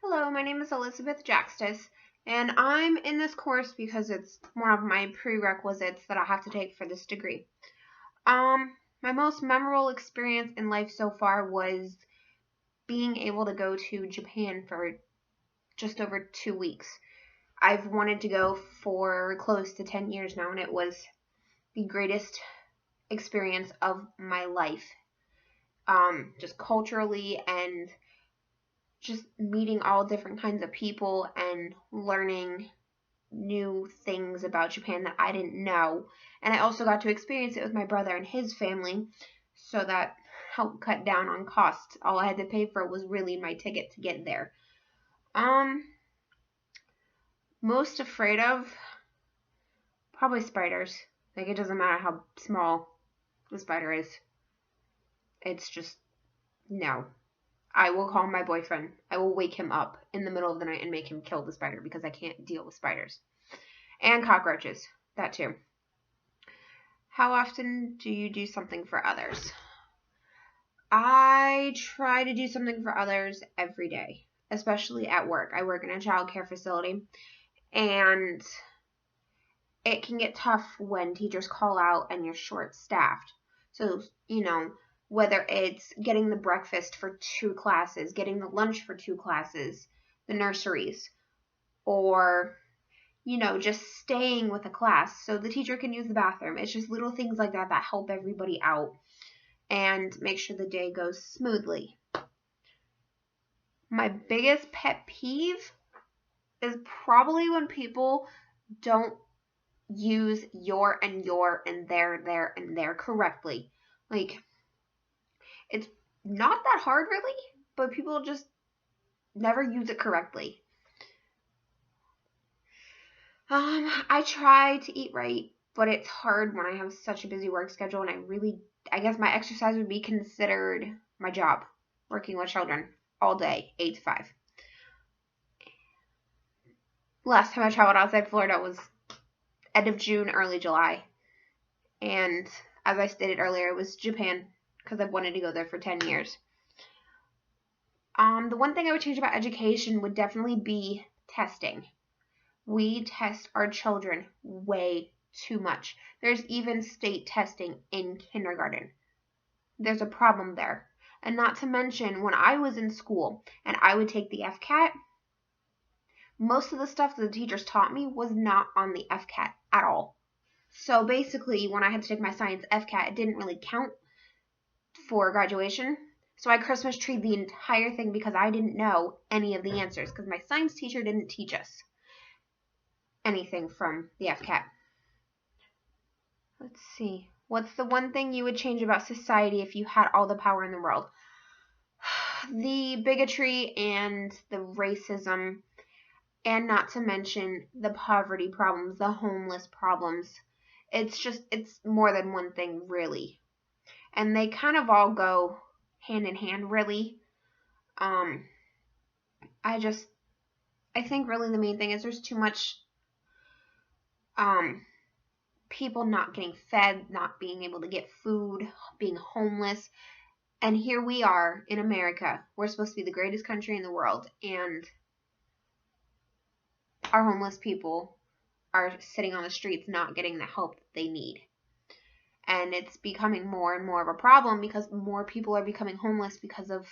Hello, my name is Elizabeth Jaxtis, and I'm in this course because it's one of my prerequisites that I have to take for this degree. My most memorable experience in life so far was being able to go to Japan for just over 2 weeks. I've wanted to go for close to 10 years now, and it was the greatest experience of my life. Just culturally and just meeting all different kinds of people and learning new things about Japan that I didn't know. And I also got to experience it with my brother and his family, so that helped cut down on costs. All I had to pay for was really my ticket to get there. Most afraid of probably spiders. Like, it doesn't matter how small the spider is. It's just no. I will call my boyfriend. I will wake him up in the middle of the night and make him kill the spider because I can't deal with spiders. And cockroaches. That too. How often do you do something for others? I try to do something for others every day, especially at work. I work in a child care facility, and it can get tough when teachers call out and you're short-staffed. So, whether it's getting the breakfast for 2 classes, getting the lunch for 2 classes, the nurseries, or, just staying with a class so the teacher can use the bathroom. It's just little things like that that help everybody out and make sure the day goes smoothly. My biggest pet peeve is probably when people don't use your and their and their correctly. Like, it's not that hard really, but people just never use it correctly. I try to eat right, but it's hard when I have such a busy work schedule, and I guess my exercise would be considered my job, working with children all day, 8 to 5. Last time I traveled outside Florida was end of June, early July. And as I stated earlier, it was Japan because I've wanted to go there for 10 years. The one thing I would change about education would definitely be testing. We test our children way too much. There's even state testing in kindergarten. There's a problem there. And not to mention, when I was in school and I would take the FCAT, most of the stuff that the teachers taught me was not on the FCAT at all. So basically, when I had to take my science FCAT, it didn't really count for graduation. So I Christmas treed the entire thing because I didn't know any of the answers because my science teacher didn't teach us anything from the FCAT. Let's see. What's the one thing you would change about society if you had all the power in the world? The bigotry and the racism, and not to mention the poverty problems, the homeless problems. It's more than one thing, really. And they kind of all go hand in hand, really. I think really the main thing is there's too much people not getting fed, not being able to get food, being homeless. And here we are in America. We're supposed to be the greatest country in the world, and our homeless people are sitting on the streets not getting the help that they need. And it's becoming more and more of a problem because more people are becoming homeless because of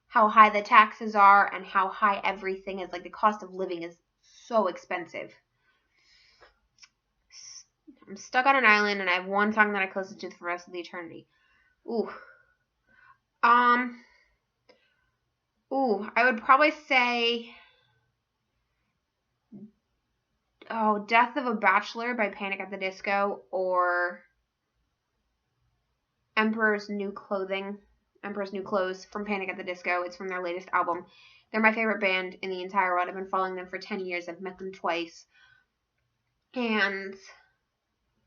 how high the taxes are and how high everything is. Like, the cost of living is so expensive. I'm stuck on an island and I have one song that I can listen to for the rest of the eternity. I would probably say Death of a Bachelor by Panic at the Disco, or Emperor's New Clothes from Panic at the Disco. It's from their latest album. They're my favorite band in the entire world. I've been following them for 10 years. I've met them twice. And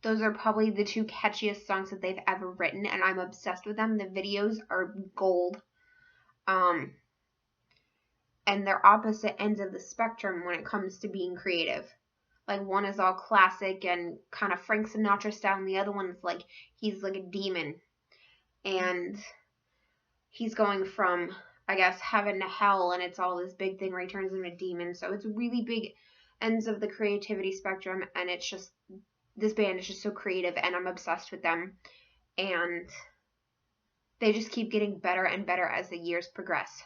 those are probably the 2 catchiest songs that they've ever written, and I'm obsessed with them. The videos are gold. And they're opposite ends of the spectrum when it comes to being creative. Like, one is all classic and kind of Frank Sinatra style, and the other one is like, he's like a demon. And he's going from I guess, heaven to hell, and it's all this big thing where he turns into a demon. So it's really big ends of the creativity spectrum, and it's just, this band is just so creative, and I'm obsessed with them. And they just keep getting better and better as the years progress.